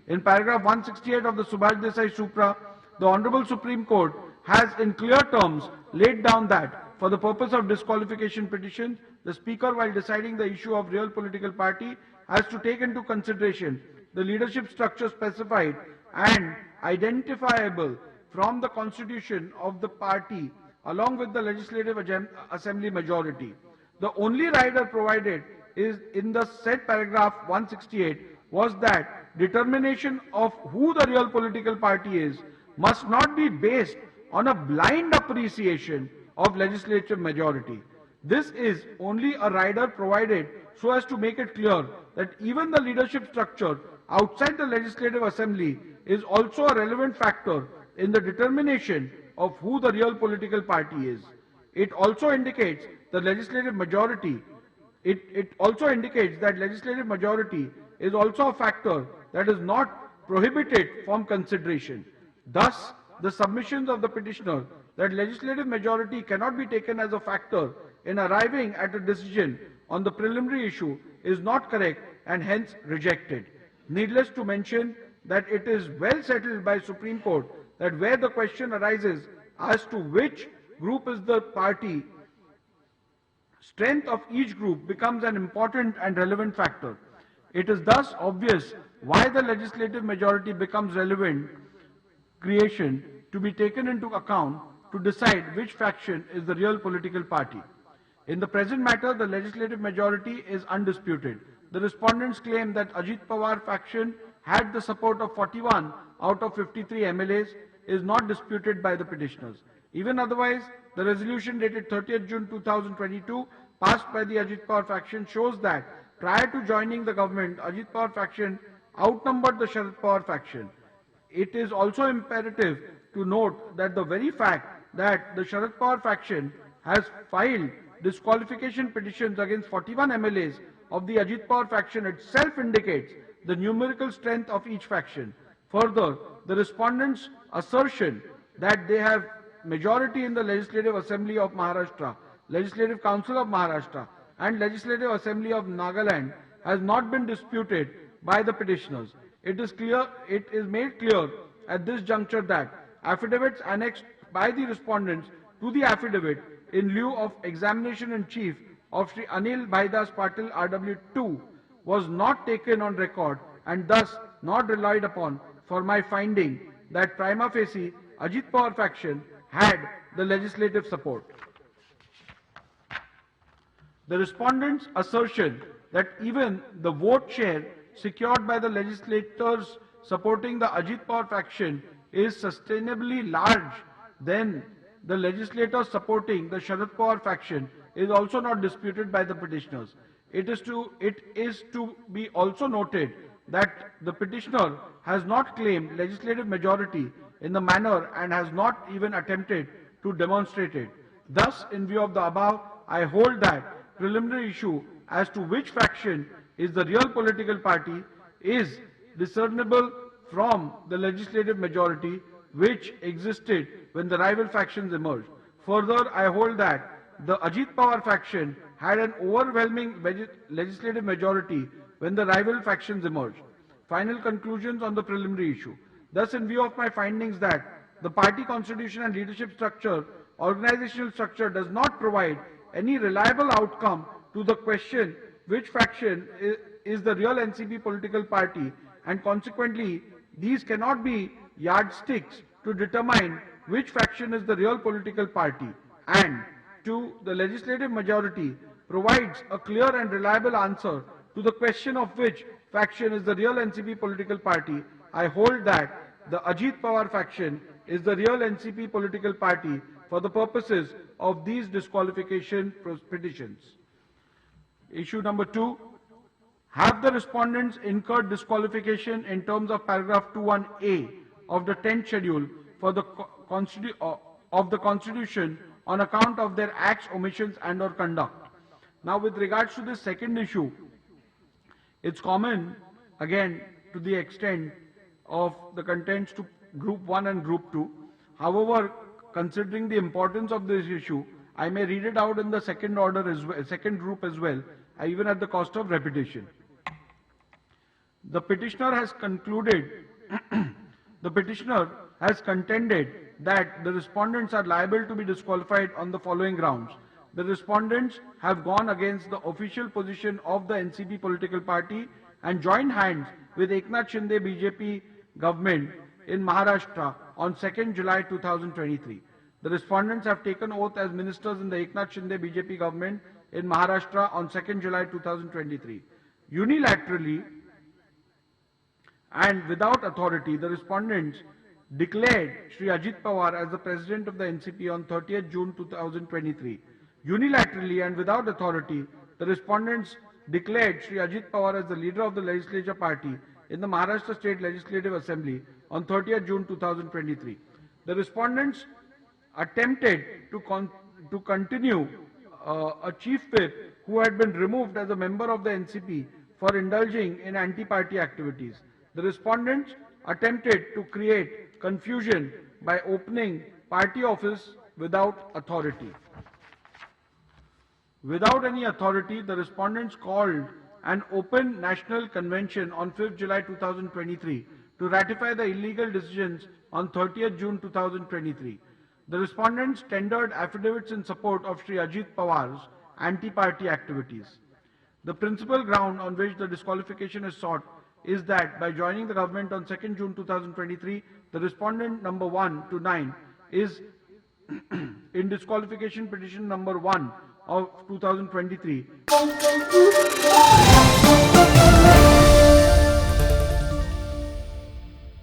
In paragraph 168 of the Subhash Desai Supra, the Honorable Supreme Court has in clear terms laid down that for the purpose of disqualification petitions, the Speaker, while deciding the issue of real political party, has to take into consideration the leadership structure specified and identifiable from the constitution of the party along with the Legislative Assembly majority. The only rider provided is in the said paragraph 168 was that determination of who the real political party is must not be based on a blind appreciation of legislative majority. This is only a rider provided so as to make it clear that even the leadership structure outside the Legislative Assembly is also a relevant factor in the determination of who the real political party is. It also indicates the legislative majority. It also indicates that legislative majority is also a factor that is not prohibited from consideration. Thus, the submissions of the petitioner that legislative majority cannot be taken as a factor in arriving at a decision on the preliminary issue is not correct and hence rejected. Needless to mention that it is well settled by Supreme Court that where the question arises as to which group is the party, strength of each group becomes an important and relevant factor. It is thus obvious why the legislative majority becomes relevant creation to be taken into account to decide which faction is the real political party. In the present matter, the legislative majority is undisputed. The respondents claim that Ajit Pawar faction had the support of 41 out of 53 MLAs is not disputed by the petitioners. Even otherwise, the resolution dated 30th June 2022 passed by the Ajit Pawar faction shows that prior to joining the government, Ajit Pawar faction outnumbered the Sharad Pawar faction. It is also imperative to note that the very fact that the Sharad Pawar faction has filed disqualification petitions against 41 MLAs of the Ajit Pawar faction itself indicates the numerical strength of each faction. Further, the respondents' assertion that they have majority in the Legislative Assembly of Maharashtra, Legislative Council of Maharashtra and Legislative Assembly of Nagaland has not been disputed by the petitioners. It is made clear at this juncture that affidavits annexed by the respondents to the affidavit in lieu of examination in chief of Sri Anil Bhaidas Patil RW2 was not taken on record and thus not relied upon for my finding that prima facie Ajit Pawar faction had the legislative support. The respondents' assertion that even the vote share secured by the legislators supporting the Ajit Pawar faction is sustainably large than the legislators supporting the Sharad Pawar faction is also not disputed by the petitioners. It is to be also noted that the petitioner has not claimed legislative majority in the manner and has not even attempted to demonstrate it. Thus, in view of the above, I hold that preliminary issue as to which faction is the real political party is discernible from the legislative majority which existed when the rival factions emerged. Further, I hold that the Ajit Pawar faction had an overwhelming legislative majority when the rival factions emerged. Final conclusions on the preliminary issue. Thus, in view of my findings that the party constitution and leadership structure, organizational structure does not provide any reliable outcome to the question which faction is the real NCP political party, and consequently these cannot be yardsticks to determine which faction is the real political party, and two, the legislative majority provides a clear and reliable answer to the question of which faction is the real NCP political party, I hold that the Ajit Pawar faction is the real NCP political party for the purposes of these disqualification petitions. Issue number 2. Have the respondents incurred disqualification in terms of paragraph 21A of the 10th schedule for the of the Constitution on account of their acts, omissions and or conduct? Now, with regards to this second issue, it's common again to the extent of the contents to group 1 and group 2. However, considering the importance of this issue, I may read it out in the second order as well, second group as well, even at the cost of repetition. The petitioner has concluded, the petitioner has contended that the respondents are liable to be disqualified on the following grounds. The respondents have gone against the official position of the NCP political party and joined hands with Eknath Shinde BJP government in Maharashtra on 2nd July 2023. The respondents have taken oath as ministers in the Eknath Shinde BJP government in Maharashtra on 2nd July 2023. Unilaterally and without authority, the respondents declared Shri Ajit Pawar as the president of the NCP on 30th June 2023. Unilaterally and without authority, the respondents declared Shri Ajit Pawar as the leader of the legislature party in the Maharashtra State Legislative Assembly on 30th June 2023. The respondents attempted to continue a chief whip who had been removed as a member of the NCP for indulging in anti-party activities. The respondents attempted to create confusion by opening party office without authority. Without any authority, the respondents called an open national convention on 5th July 2023 to ratify the illegal decisions on 30th June 2023. The respondents tendered affidavits in support of Shri Ajit Pawar's anti-party activities. The principal ground on which the disqualification is sought is that by joining the government on 2nd June 2023, the respondent number 1 to 9 is in disqualification petition number 1 of 2023.